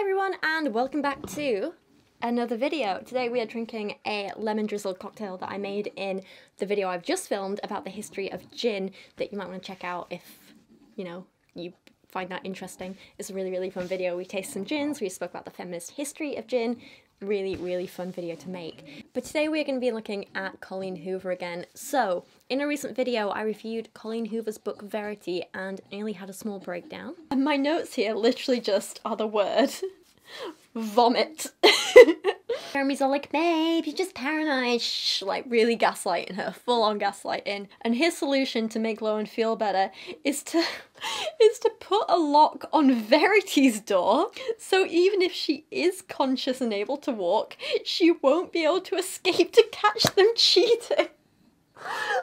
Hi everyone and welcome back to another video. Today we are drinking a lemon drizzled cocktail that I made in the video I've just filmed about the history of gin that you might want to check out if, you know, you find that interesting. It's a really fun video. We taste some gins, we spoke about the feminist history of gin. Really fun video to make. But today we're going to be looking at Colleen Hoover again. So, in a recent video I reviewed Colleen Hoover's book Verity and nearly had a small breakdown. And my notes here literally just are the word vomit. Jeremy's all like, babe, you're just paranoid, shh, like really gaslighting her, full on gaslighting. And his solution to make Lowen feel better is to put a lock on Verity's door, so even if she is conscious and able to walk, she won't be able to escape to catch them cheating.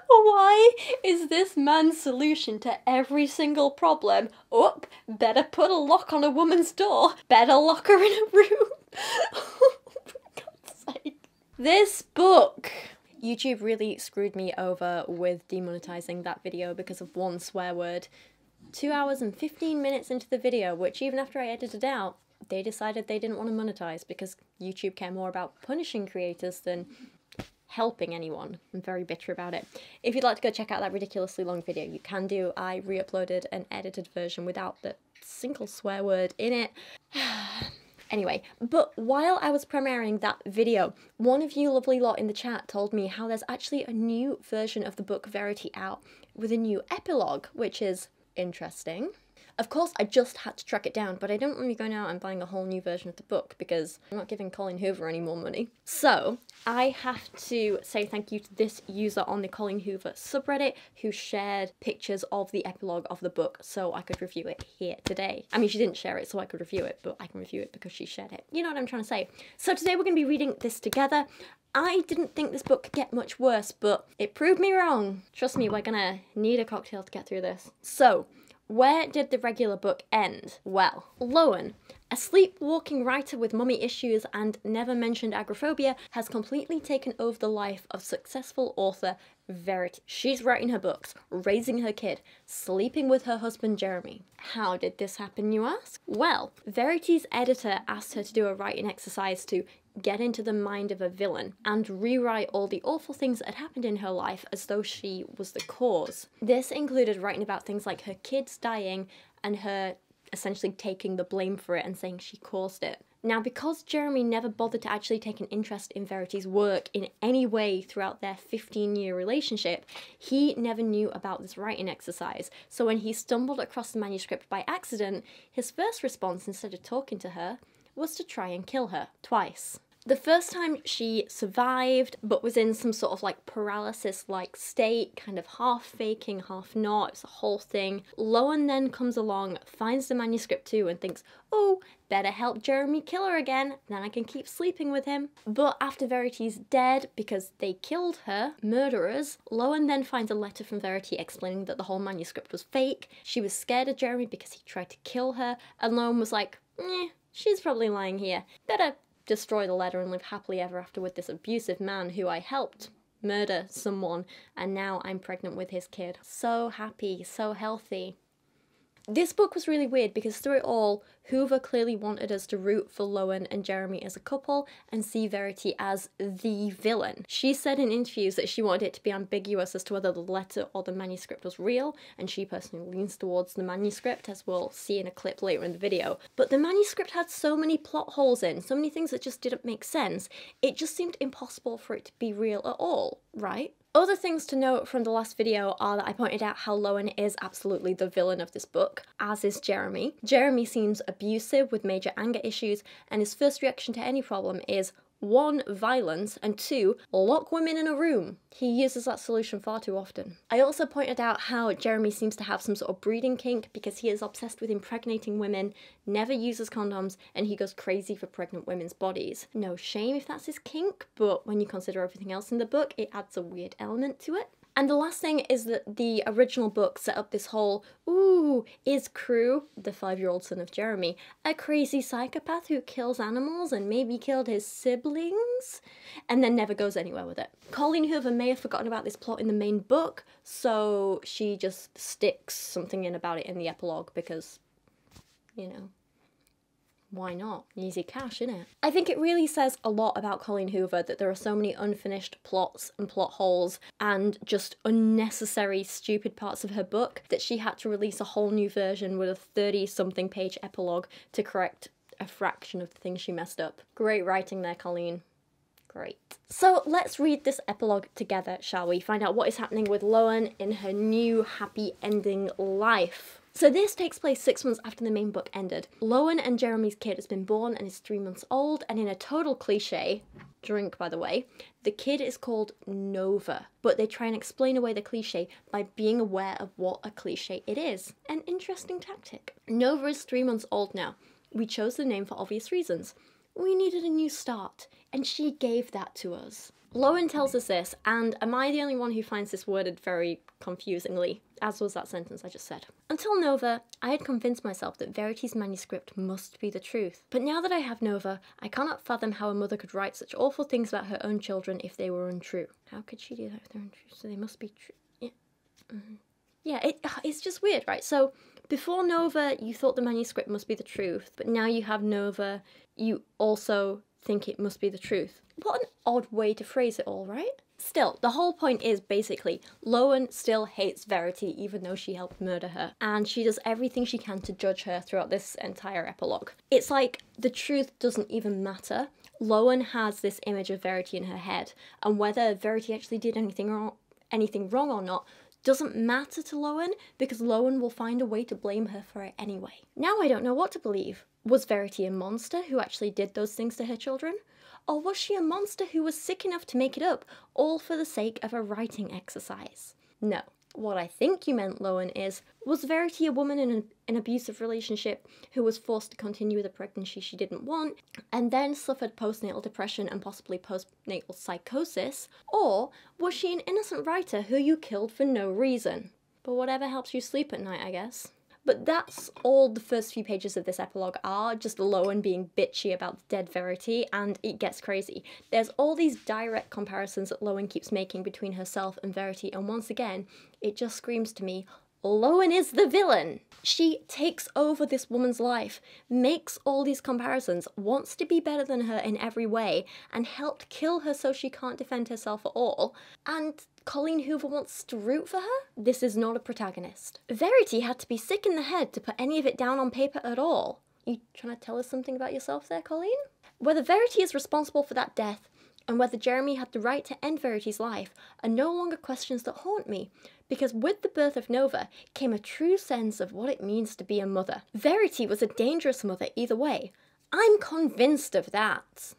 Why is this man's solution to every single problem, better put a lock on a woman's door, better lock her in a room? Oh, for God's sake. This book! YouTube really screwed me over with demonetizing that video because of one swear word. 2 hours and 15 minutes into the video, which even after I edited out, they decided they didn't want to monetize because YouTube care more about punishing creators than helping anyone. I'm very bitter about it. If you'd like to go check out that ridiculously long video, you can do. I re-uploaded an edited version without the single swear word in it. Anyway, but while I was premiering that video, one of you lovely lot in the chat told me how there's actually a new version of the book Verity out with a new epilogue, which is interesting. Of course, I just had to track it down, but I don't want to be going out and buying a whole new version of the book because I'm not giving Colleen Hoover any more money. So, I have to say thank you to this user on the Colleen Hoover subreddit who shared pictures of the epilogue of the book so I could review it here today. I mean, she didn't share it so I could review it, but I can review it because she shared it. You know what I'm trying to say. So today we're going to be reading this together. I didn't think this book could get much worse, but it proved me wrong. Trust me, we're gonna need a cocktail to get through this. So, where did the regular book end? Well, Lowen, a sleepwalking writer with mummy issues and never mentioned agoraphobia, has completely taken over the life of successful author Verity. She's writing her books, raising her kid, sleeping with her husband Jeremy. How did this happen, you ask? Well, Verity's editor asked her to do a writing exercise to get into the mind of a villain and rewrite all the awful things that had happened in her life as though she was the cause. This included writing about things like her kids dying and her essentially taking the blame for it and saying she caused it. Now, because Jeremy never bothered to actually take an interest in Verity's work in any way throughout their 15-year relationship, he never knew about this writing exercise. So when he stumbled across the manuscript by accident, his first response, instead of talking to her, was to try and kill her twice. The first time she survived, but was in some sort of like paralysis-like state, kind of half faking, half not, it's a whole thing. Lowen then comes along, finds the manuscript too, and thinks, oh, better help Jeremy kill her again, then I can keep sleeping with him. But after Verity's dead, because they killed her, murderers, Lowen then finds a letter from Verity explaining that the whole manuscript was fake. She was scared of Jeremy because he tried to kill her, and Lowen was like, she's probably lying here. Better destroy the letter and live happily ever after with this abusive man who I helped murder someone, and now I'm pregnant with his kid. So happy, so healthy. This book was really weird because through it all, Hoover clearly wanted us to root for Lowen and Jeremy as a couple and see Verity as the villain. She said in interviews that she wanted it to be ambiguous as to whether the letter or the manuscript was real, and she personally leans towards the manuscript, as we'll see in a clip later in the video. But the manuscript had so many plot holes in, so many things that just didn't make sense, it just seemed impossible for it to be real at all, right? Other things to note from the last video are that I pointed out how Lowen is absolutely the villain of this book, as is Jeremy. Jeremy seems abusive with major anger issues, and his first reaction to any problem is 1, violence, and 2, lock women in a room. He uses that solution far too often. I also pointed out how Jeremy seems to have some sort of breeding kink because he is obsessed with impregnating women, never uses condoms, and he goes crazy for pregnant women's bodies. No shame if that's his kink, but when you consider everything else in the book, it adds a weird element to it. And the last thing is that the original book set up this whole, ooh, is Crew, the 5-year-old son of Jeremy, a crazy psychopath who kills animals and maybe killed his siblings? And then never goes anywhere with it. Colleen Hoover may have forgotten about this plot in the main book, so she just sticks something in about it in the epilogue because, you know, Why not? Easy cash, innit? I think it really says a lot about Colleen Hoover that there are so many unfinished plots and plot holes and just unnecessary stupid parts of her book that she had to release a whole new version with a 30-something page epilogue to correct a fraction of the things she messed up. Great writing there, Colleen. Great. So let's read this epilogue together, shall we? Find out what is happening with Loan in her new happy ending life. So this takes place 6 months after the main book ended. Loan and Jeremy's kid has been born and is 3 months old, and in a total cliche, drink by the way, the kid is called Nova, but they try and explain away the cliche by being aware of what a cliche it is. An interesting tactic. Nova is 3 months old now. We chose the name for obvious reasons. We needed a new start, and she gave that to us. Loan tells us this, and am I the only one who finds this worded very confusingly, as was that sentence I just said? Until Nova, I had convinced myself that Verity's manuscript must be the truth. But now that I have Nova, I cannot fathom how a mother could write such awful things about her own children if they were untrue. How could she do that if they're untrue? So they must be true. Yeah, yeah, it's just weird, right? So before Nova, you thought the manuscript must be the truth, but now you have Nova, you also think it must be the truth. What an odd way to phrase it all, right? Still, the whole point is basically, Loan still hates Verity even though she helped murder her, and she does everything she can to judge her throughout this entire epilogue. It's like the truth doesn't even matter. Loan has this image of Verity in her head, and whether Verity actually did anything wrong or not doesn't matter to Loan, because Loan will find a way to blame her for it anyway. Now I don't know what to believe. Was Verity a monster who actually did those things to her children? Or was she a monster who was sick enough to make it up, all for the sake of a writing exercise? No. What I think you meant, Loan, is, was Verity a woman in an abusive relationship who was forced to continue with a pregnancy she didn't want, and then suffered postnatal depression and possibly postnatal psychosis? Or was she an innocent writer who you killed for no reason? But whatever helps you sleep at night, I guess. But that's all the first few pages of this epilogue are, just Loan being bitchy about the dead Verity, and it gets crazy. There's all these direct comparisons that Loan keeps making between herself and Verity, and once again, it just screams to me, Loan is the villain! She takes over this woman's life, makes all these comparisons, wants to be better than her in every way, and helped kill her so she can't defend herself at all, and Colleen Hoover wants to root for her? This is not a protagonist. Verity had to be sick in the head to put any of it down on paper at all. You trying to tell us something about yourself there, Colleen? Whether Verity is responsible for that death, and whether Jeremy had the right to end Verity's life, are no longer questions that haunt me, because with the birth of Nova came a true sense of what it means to be a mother. Verity was a dangerous mother either way. I'm convinced of that.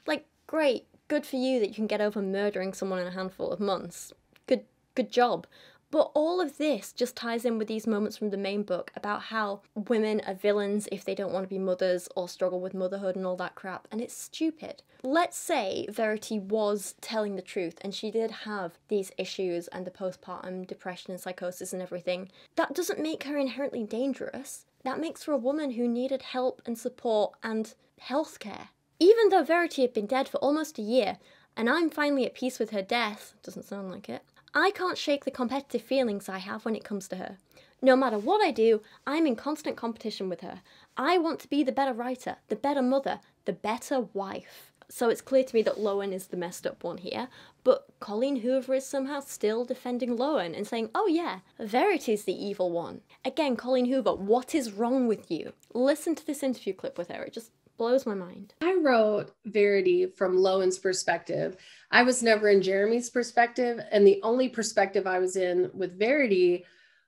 Like, great. Good for you that you can get over murdering someone in a handful of months. Good job. But all of this just ties in with these moments from the main book about how women are villains if they don't want to be mothers or struggle with motherhood and all that crap, and it's stupid. Let's say Verity was telling the truth and she did have these issues and the postpartum depression and psychosis and everything. That doesn't make her inherently dangerous. That makes her a woman who needed help and support and healthcare. Even though Verity had been dead for almost a year, and I'm finally at peace with her death, doesn't sound like it, I can't shake the competitive feelings I have when it comes to her. No matter what I do, I'm in constant competition with her. I want to be the better writer, the better mother, the better wife. So it's clear to me that Loan is the messed up one here, but Colleen Hoover is somehow still defending Loan and saying, oh yeah, Verity's the evil one. Again, Colleen Hoover, what is wrong with you? Listen to this interview clip with her, it just blows my mind. I wrote Verity from Loan's perspective. I was never in Jeremy's perspective, and the only perspective I was in with Verity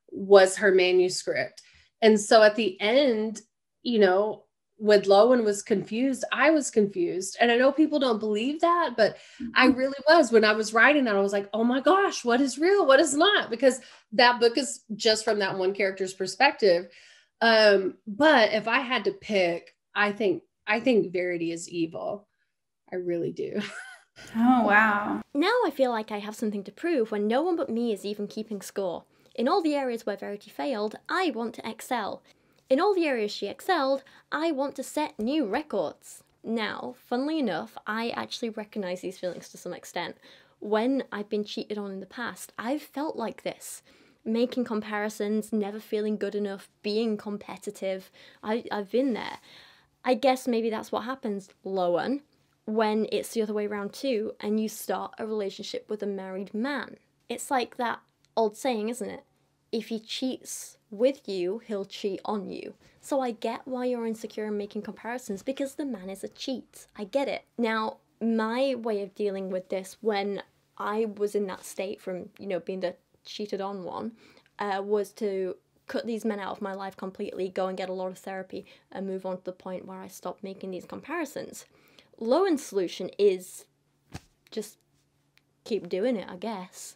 was her manuscript. And so at the end, you know, when Loan was confused, I was confused. And I know people don't believe that, but I really was. When I was writing that, I was like, oh my gosh, what is real? What is not? Because that book is just from that one character's perspective. But if I had to pick, I think Verity is evil. I really do. Oh, wow. Now I feel like I have something to prove when no one but me is even keeping score. In all the areas where Verity failed, I want to excel. In all the areas she excelled, I want to set new records. Now, funnily enough, I actually recognise these feelings to some extent. When I've been cheated on in the past, I've felt like this. Making comparisons, never feeling good enough, being competitive. I've been there. I guess maybe that's what happens, Lowen, when it's the other way around too, and you start a relationship with a married man. It's like that old saying, isn't it? If he cheats with you, he'll cheat on you. So I get why you're insecure and making comparisons, because the man is a cheat. I get it. Now, my way of dealing with this when I was in that state from, being the cheated on one, was to cut these men out of my life completely, go and get a lot of therapy, and move on to the point where I stopped making these comparisons. Lowen's solution is just keep doing it, I guess.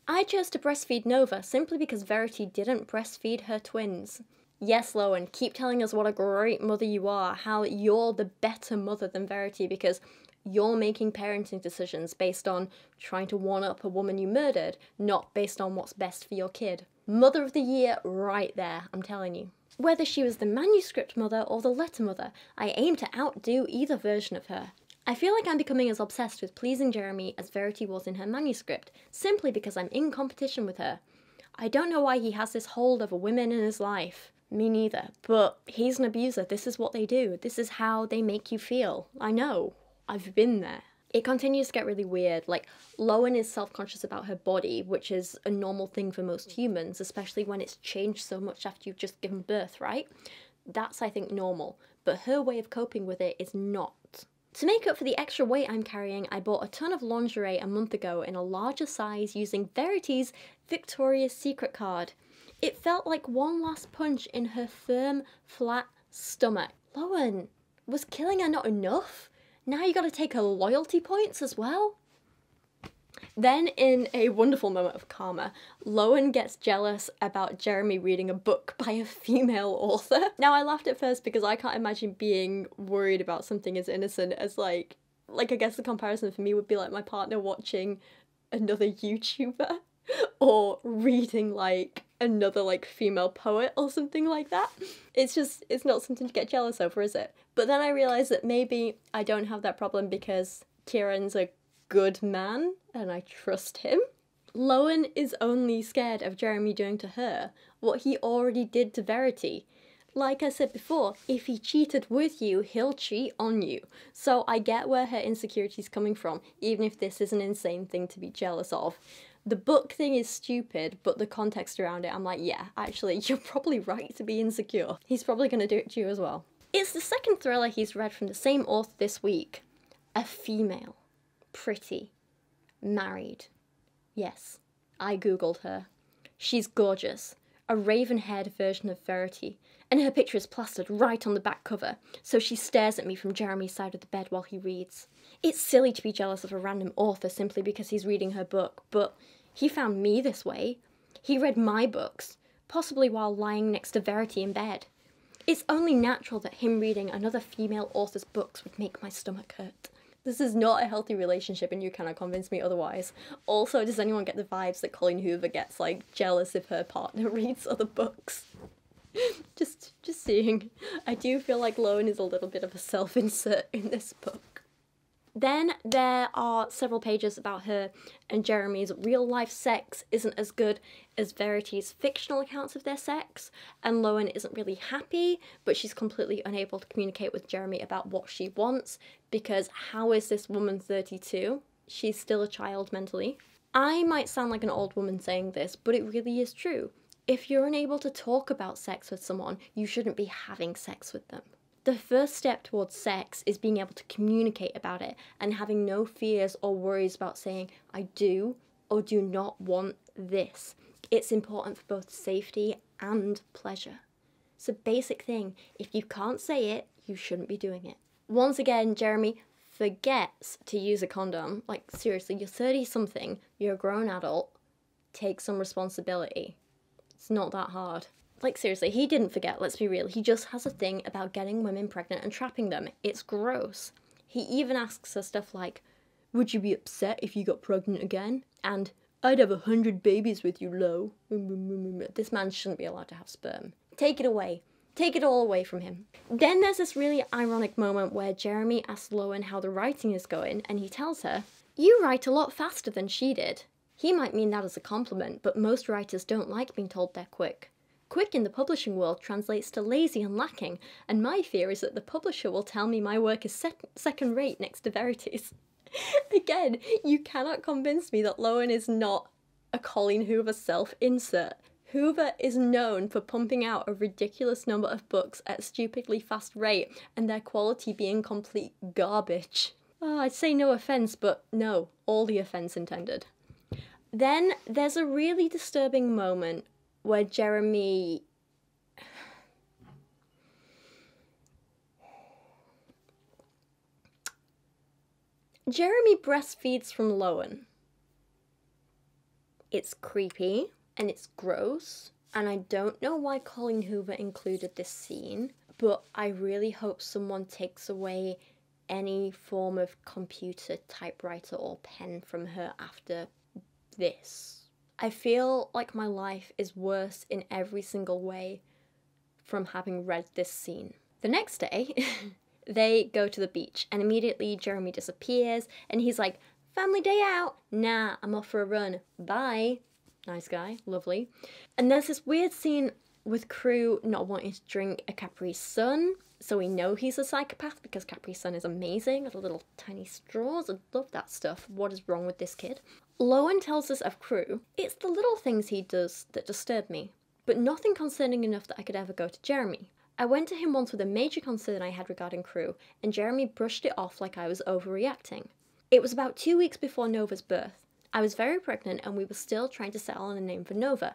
I chose to breastfeed Nova simply because Verity didn't breastfeed her twins. Yes, Lowen, keep telling us what a great mother you are, how you're the better mother than Verity because you're making parenting decisions based on trying to one-up a woman you murdered, not based on what's best for your kid. Mother of the year right there, I'm telling you. Whether she was the manuscript mother or the letter mother, I aim to outdo either version of her. I feel like I'm becoming as obsessed with pleasing Jeremy as Verity was in her manuscript, simply because I'm in competition with her. I don't know why he has this hold over women in his life. Me neither. But he's an abuser. This is what they do. This is how they make you feel. I know. I've been there. It continues to get really weird. Like, Lowen is self-conscious about her body, which is a normal thing for most humans, especially when it's changed so much after you've just given birth, right? That's, I think, normal. But her way of coping with it is not. To make up for the extra weight I'm carrying, I bought a ton of lingerie a month ago in a larger size using Verity's Victoria's Secret card. It felt like one last punch in her firm, flat stomach. Lowen, was killing her not enough? Now you gotta take her loyalty points as well? Then, in a wonderful moment of karma, Lowen gets jealous about Jeremy reading a book by a female author. Now, I laughed at first because I can't imagine being worried about something as innocent as, like I guess the comparison for me would be like my partner watching another YouTuber or reading, like, another, like, female poet or something like that. It's not something to get jealous over, is it? But then I realised that maybe I don't have that problem because Kieran's a good man and I trust him. Lowen is only scared of Jeremy doing to her what he already did to Verity. Like I said before, if he cheated with you, he'll cheat on you. So I get where her insecurity is coming from, even if this is an insane thing to be jealous of. The book thing is stupid, but the context around it, I'm like, yeah, actually, you're probably right to be insecure. He's probably going to do it to you as well. It's the second thriller he's read from the same author this week. A female. Pretty. Married. Yes, I googled her. She's gorgeous. A raven-haired version of Verity, and her picture is plastered right on the back cover, so she stares at me from Jeremy's side of the bed while he reads. It's silly to be jealous of a random author simply because he's reading her book, but he found me this way. He read my books, possibly while lying next to Verity in bed. It's only natural that him reading another female author's books would make my stomach hurt. This is not a healthy relationship and you cannot convince me otherwise. Also, does anyone get the vibes that Colleen Hoover gets, like, jealous if her partner reads other books? Just seeing. I do feel like Lowen is a little bit of a self-insert in this book. Then there are several pages about her and Jeremy's real-life sex isn't as good as Verity's fictional accounts of their sex, and Lowen isn't really happy, but she's completely unable to communicate with Jeremy about what she wants, because how is this woman 32? She's still a child mentally. I might sound like an old woman saying this, but it really is true. If you're unable to talk about sex with someone, you shouldn't be having sex with them. The first step towards sex is being able to communicate about it and having no fears or worries about saying, I do or do not want this. It's important for both safety and pleasure. It's a basic thing. If you can't say it, you shouldn't be doing it. Once again, Jeremy forgets to use a condom. Like, seriously, you're 30-something, you're a grown adult, take some responsibility. It's not that hard. Like, seriously, he didn't forget, let's be real. He just has a thing about getting women pregnant and trapping them. It's gross. He even asks her stuff like, would you be upset if you got pregnant again? And, I'd have 100 babies with you, Lo. This man shouldn't be allowed to have sperm. Take it away. Take it all away from him. Then there's this really ironic moment where Jeremy asks Lowen how the writing is going, and he tells her, you write a lot faster than she did. He might mean that as a compliment, but most writers don't like being told they're quick. Quick in the publishing world translates to lazy and lacking, and my fear is that the publisher will tell me my work is second rate next to Verity's. Again, you cannot convince me that Lowen is not a Colleen Hoover self-insert. Hoover is known for pumping out a ridiculous number of books at a stupidly fast rate, and their quality being complete garbage. Oh, I'd say no offence, but no, all the offence intended. Then there's a really disturbing moment where Jeremy breastfeeds from Lowen. It's creepy and it's gross, and I don't know why Colleen Hoover included this scene, but I really hope someone takes away any form of computer, typewriter, or pen from her after this. I feel like my life is worse in every single way from having read this scene. The next day, they go to the beach, and immediately Jeremy disappears, and he's like, family day out? Nah, I'm off for a run. Bye. Nice guy, lovely. And there's this weird scene with Crew not wanting to drink a Capri Sun, so we know he's a psychopath because Capri Sun is amazing. The little tiny straws, I love that stuff. What is wrong with this kid? Lowen tells us of Crew, it's the little things he does that disturb me, but nothing concerning enough that I could ever go to Jeremy. I went to him once with a major concern I had regarding Crew, and Jeremy brushed it off like I was overreacting. It was about 2 weeks before Nova's birth. I was very pregnant and we were still trying to settle on a name for Nova.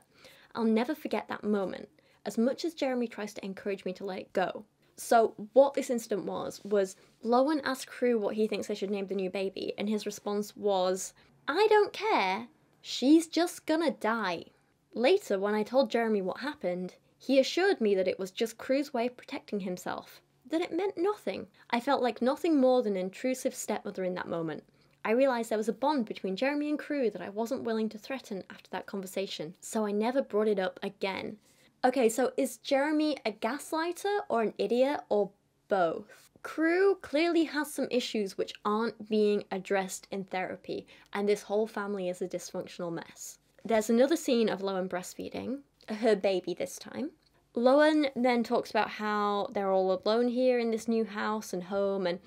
I'll never forget that moment, as much as Jeremy tries to encourage me to let it go. So what this incident was Lowen asked Crew what he thinks they should name the new baby, and his response was, I don't care, she's just gonna die. Later, when I told Jeremy what happened, he assured me that it was just Crew's way of protecting himself, that it meant nothing. I felt like nothing more than an intrusive stepmother in that moment. I realised there was a bond between Jeremy and Crew that I wasn't willing to threaten after that conversation, so I never brought it up again. Okay, so is Jeremy a gaslighter or an idiot or both? Crew clearly has some issues which aren't being addressed in therapy, and this whole family is a dysfunctional mess. There's another scene of Lowen breastfeeding, her baby this time. Lowen then talks about how they're all alone here in this new house and home, and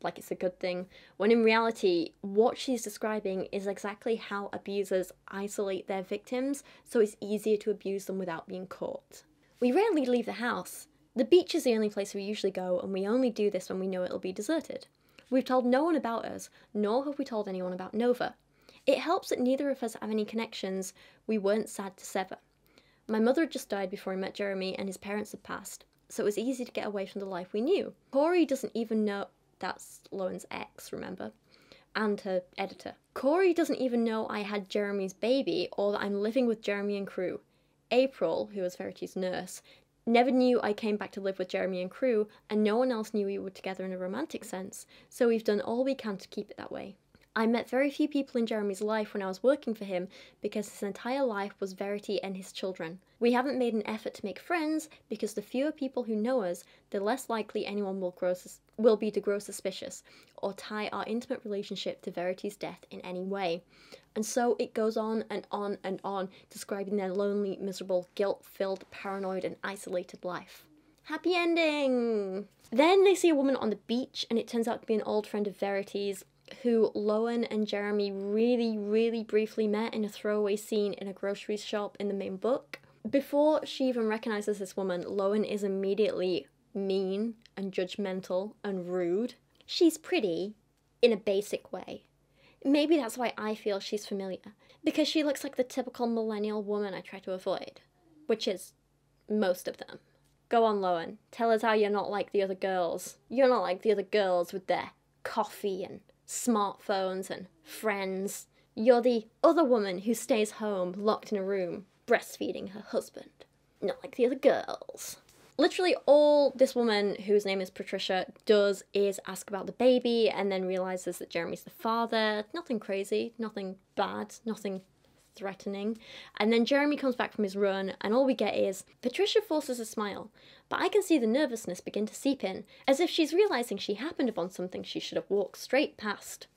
like it's a good thing, when in reality, what she's describing is exactly how abusers isolate their victims, so it's easier to abuse them without being caught. We rarely leave the house. The beach is the only place we usually go, and we only do this when we know it'll be deserted. We've told no one about us, nor have we told anyone about Nova. It helps that neither of us have any connections we weren't sad to sever. My mother had just died before I met Jeremy, and his parents had passed, so it was easy to get away from the life we knew. Corey doesn't even know. That's Lowen's ex, remember? And her editor. Corey doesn't even know I had Jeremy's baby or that I'm living with Jeremy and Crew. April, who was Verity's nurse, never knew I came back to live with Jeremy and Crew, and no one else knew we were together in a romantic sense, so we've done all we can to keep it that way. I met very few people in Jeremy's life when I was working for him because his entire life was Verity and his children. We haven't made an effort to make friends because the fewer people who know us, the less likely anyone will be to grow suspicious or tie our intimate relationship to Verity's death in any way. And so it goes on and on and on, describing their lonely, miserable, guilt-filled, paranoid and isolated life. Happy ending! Then they see a woman on the beach, and it turns out to be an old friend of Verity's, who Lowen and Jeremy really briefly met in a throwaway scene in a grocery shop in the main book. Before she even recognizes this woman, Lowen is immediately mean and judgmental and rude. She's pretty in a basic way. Maybe that's why I feel she's familiar, because she looks like the typical millennial woman I try to avoid, which is most of them. Go on, Lowen, tell us how you're not like the other girls. You're not like the other girls with their coffee and smartphones and friends. You're the other woman who stays home, locked in a room, breastfeeding her husband. Not like the other girls. Literally all this woman, whose name is Patricia, does is ask about the baby and then realizes that Jeremy's the father. Nothing crazy, nothing bad, nothing threatening. And then Jeremy comes back from his run, and all we get is, Patricia forces a smile, but I can see the nervousness begin to seep in, as if she's realizing she happened upon something she should have walked straight past.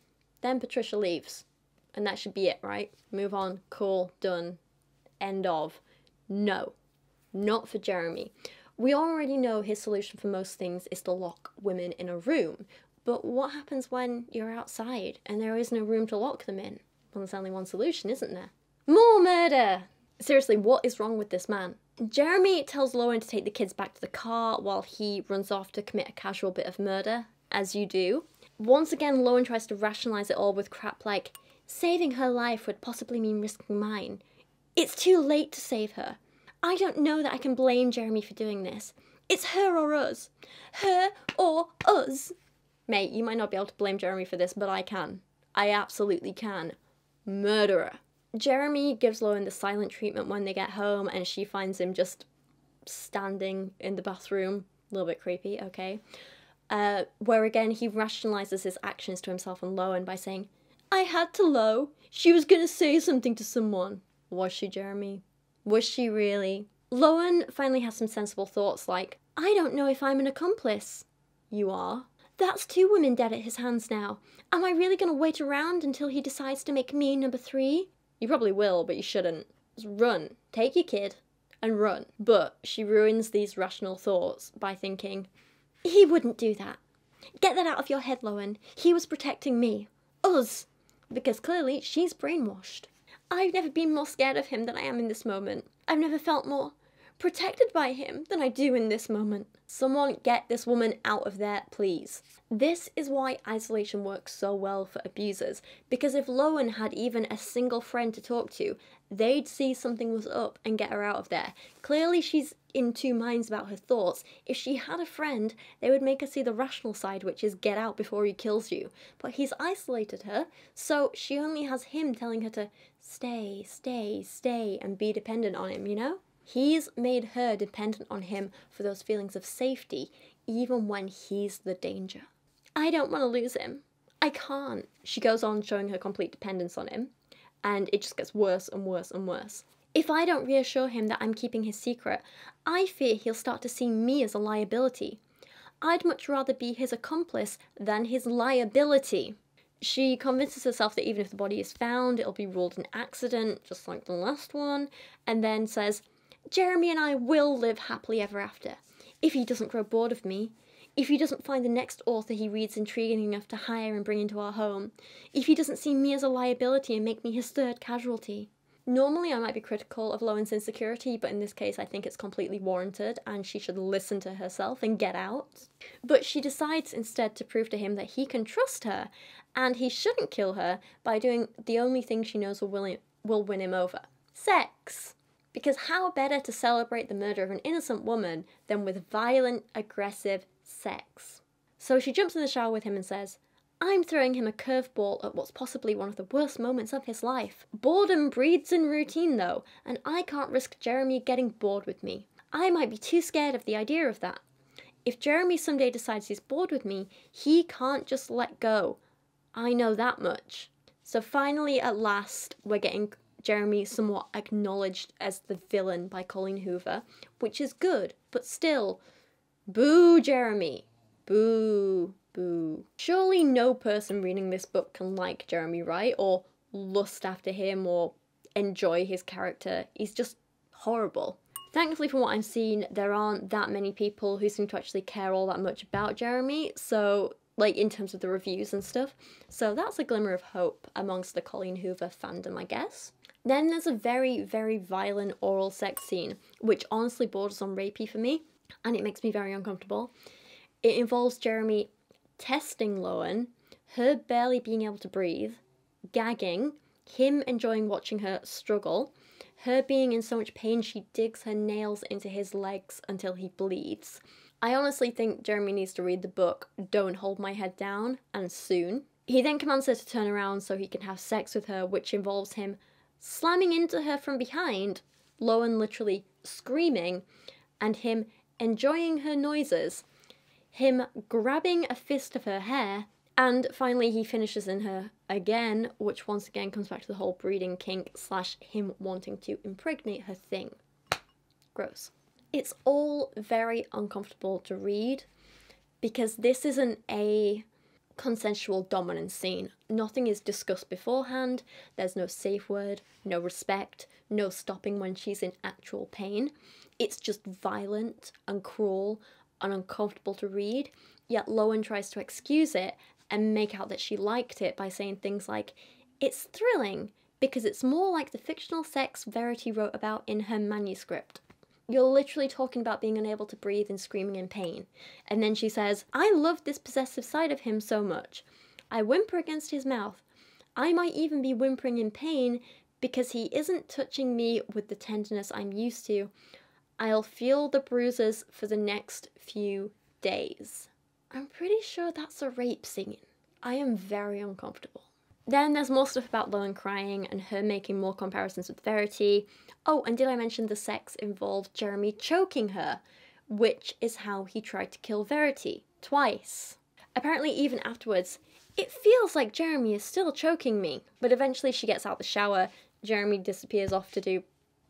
Then Patricia leaves. And that should be it, right? Move on, cool, done, end of. No. not for Jeremy. We already know his solution for most things is to lock women in a room. But what happens when you're outside and there is no room to lock them in? Well, there's only one solution, isn't there? More murder! Seriously, what is wrong with this man? Jeremy tells Lowen to take the kids back to the car while he runs off to commit a casual bit of murder, as you do. Once again, Lowen tries to rationalise it all with crap like, saving her life would possibly mean risking mine. It's too late to save her. I don't know that I can blame Jeremy for doing this. It's her or us. Her or us. Mate, you might not be able to blame Jeremy for this, but I can. I absolutely can. Murderer. Jeremy gives Lowen the silent treatment when they get home, and she finds him just standing in the bathroom. A little bit creepy, okay. Where again, he rationalises his actions to himself and Lowen by saying, I had to, Lo. She was going to say something to someone. Was she, Jeremy? Was she really? Lowen finally has some sensible thoughts like, I don't know if I'm an accomplice. You are. That's 2 women dead at his hands now. Am I really going to wait around until he decides to make me number 3? You probably will, but you shouldn't. Just run. Take your kid and run. But she ruins these rational thoughts by thinking, he wouldn't do that. Get that out of your head, Lowen. He was protecting me. Us. Because clearly she's brainwashed. I've never been more scared of him than I am in this moment. I've never felt more protected by him than I do in this moment. Someone get this woman out of there, please. This is why isolation works so well for abusers, because if Lowen had even a single friend to talk to, they'd see something was up and get her out of there. Clearly she's in 2 minds about her thoughts. If she had a friend, they would make her see the rational side, which is get out before he kills you. But he's isolated her, so she only has him telling her to stay, stay, stay, and be dependent on him, you know? He's made her dependent on him for those feelings of safety, even when he's the danger. I don't want to lose him. I can't. She goes on showing her complete dependence on him, and it just gets worse and worse and worse. If I don't reassure him that I'm keeping his secret, I fear he'll start to see me as a liability. I'd much rather be his accomplice than his liability. She convinces herself that even if the body is found, it'll be ruled an accident, just like the last one, and then says, Jeremy and I will live happily ever after. If he doesn't grow bored of me, if he doesn't find the next author he reads intriguing enough to hire and bring into our home, if he doesn't see me as a liability and make me his 3rd casualty. Normally I might be critical of Lowen's insecurity, but in this case I think it's completely warranted and she should listen to herself and get out. But she decides instead to prove to him that he can trust her and he shouldn't kill her by doing the only thing she knows will win him over. Sex! Because how better to celebrate the murder of an innocent woman than with violent, aggressive sex? So she jumps in the shower with him and says, I'm throwing him a curveball at what's possibly one of the worst moments of his life. Boredom breeds in routine though, and I can't risk Jeremy getting bored with me. I might be too scared of the idea of that. If Jeremy someday decides he's bored with me, he can't just let go. I know that much. So finally, at last, we're getting Jeremy somewhat acknowledged as the villain by Colleen Hoover, which is good, but still, boo Jeremy. Boo, boo. Surely no person reading this book can like Jeremy, right? Or lust after him or enjoy his character. He's just horrible. Thankfully, from what I've seen, there aren't that many people who seem to actually care all that much about Jeremy, so, like, in terms of the reviews and stuff. So that's a glimmer of hope amongst the Colleen Hoover fandom, I guess. Then there's a very, very violent oral sex scene, which honestly borders on rapey for me, and it makes me very uncomfortable. It involves Jeremy testing Lowen, her barely being able to breathe, gagging, him enjoying watching her struggle, her being in so much pain she digs her nails into his legs until he bleeds. I honestly think Jeremy needs to read the book Don't Hold My Head Down, and soon. He then commands her to turn around so he can have sex with her, which involves him slamming into her from behind, Lowen literally screaming, and him enjoying her noises, him grabbing a fist of her hair, and finally he finishes in her again, which once again comes back to the whole breeding kink / him wanting to impregnate her thing. Gross. It's all very uncomfortable to read because this isn't a consensual dominance scene. Nothing is discussed beforehand, there's no safe word, no respect, no stopping when she's in actual pain. It's just violent and cruel and uncomfortable to read, yet Lowen tries to excuse it and make out that she liked it by saying things like, it's thrilling because it's more like the fictional sex Verity wrote about in her manuscript. You're literally talking about being unable to breathe and screaming in pain. And then she says, I love this possessive side of him so much. I whimper against his mouth. I might even be whimpering in pain because he isn't touching me with the tenderness I'm used to. I'll feel the bruises for the next few days. I'm pretty sure that's a rape scene. I am very uncomfortable. Then there's more stuff about Lowen crying and her making more comparisons with Verity. Oh, and did I mention the sex involved Jeremy choking her, which is how he tried to kill Verity twice. Apparently even afterwards, it feels like Jeremy is still choking me, but eventually she gets out the shower, Jeremy disappears off to do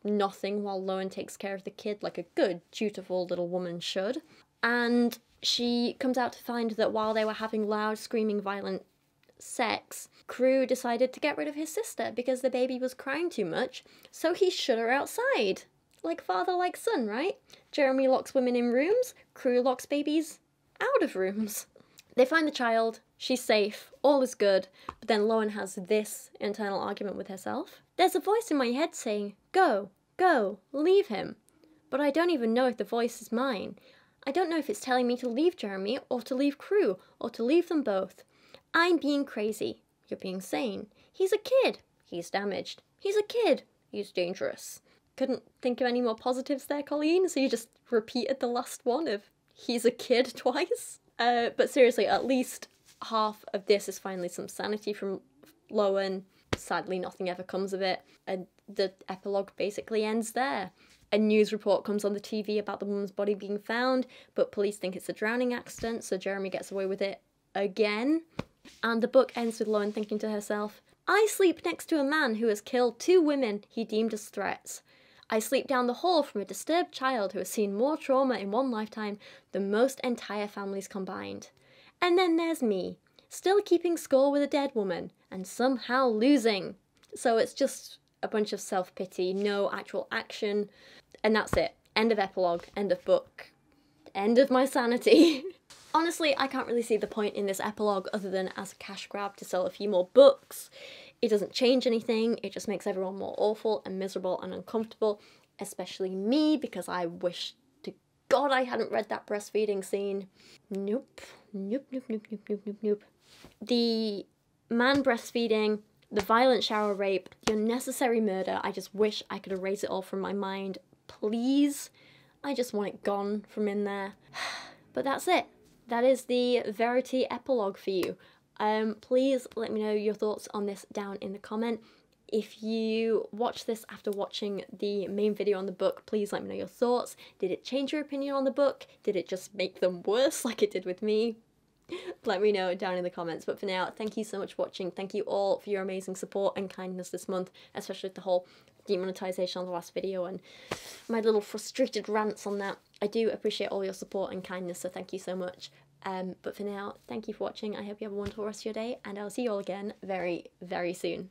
nothing while Lowen takes care of the kid like a good, dutiful little woman should. And she comes out to find that while they were having loud, screaming, violent sex, Crew decided to get rid of his sister because the baby was crying too much, so he shut her outside. Like father, like son, right? Jeremy locks women in rooms, Crew locks babies out of rooms. They find the child, she's safe, all is good, but then Lowen has this internal argument with herself. There's a voice in my head saying, go, go, leave him. But I don't even know if the voice is mine. I don't know if it's telling me to leave Jeremy, or to leave Crew, or to leave them both. I'm being crazy. You're being sane. He's a kid. He's damaged. He's a kid. He's dangerous. Couldn't think of any more positives there, Colleen, so you just repeated the last one of he's a kid twice. But seriously, at least half of this is finally some sanity from Lowen. Sadly, nothing ever comes of it, and the epilogue basically ends there. A news report comes on the TV about the woman's body being found, but police think it's a drowning accident, so Jeremy gets away with it again. And the book ends with Lowen thinking to herself, I sleep next to a man who has killed 2 women he deemed as threats. I sleep down the hall from a disturbed child who has seen more trauma in one lifetime than most entire families combined. And then there's me, still keeping score with a dead woman, and somehow losing. So it's just a bunch of self-pity, no actual action, and that's it. End of epilogue, end of book, end of my sanity. Honestly, I can't really see the point in this epilogue other than as a cash grab to sell a few more books. It doesn't change anything, it just makes everyone more awful and miserable and uncomfortable, especially me, because I wish to God I hadn't read that breastfeeding scene. Nope. Nope, nope, nope, nope, nope, nope, nope. The man breastfeeding, the violent shower rape, the unnecessary murder, I just wish I could erase it all from my mind. Please. I just want it gone from in there. But that's it. That is the Verity epilogue for you. Please let me know your thoughts on this down in the comment. If you watch this after watching the main video on the book, please let me know your thoughts. Did it change your opinion on the book? Did it just make them worse like it did with me? Let me know down in the comments. But for now, thank you so much for watching. Thank you all for your amazing support and kindness this month, especially with the whole demonetization on the last video and my little frustrated rants on that. I do appreciate all your support and kindness, so thank you so much. But for now, thank you for watching. I hope you have a wonderful rest of your day, and I'll see you all again very, very soon.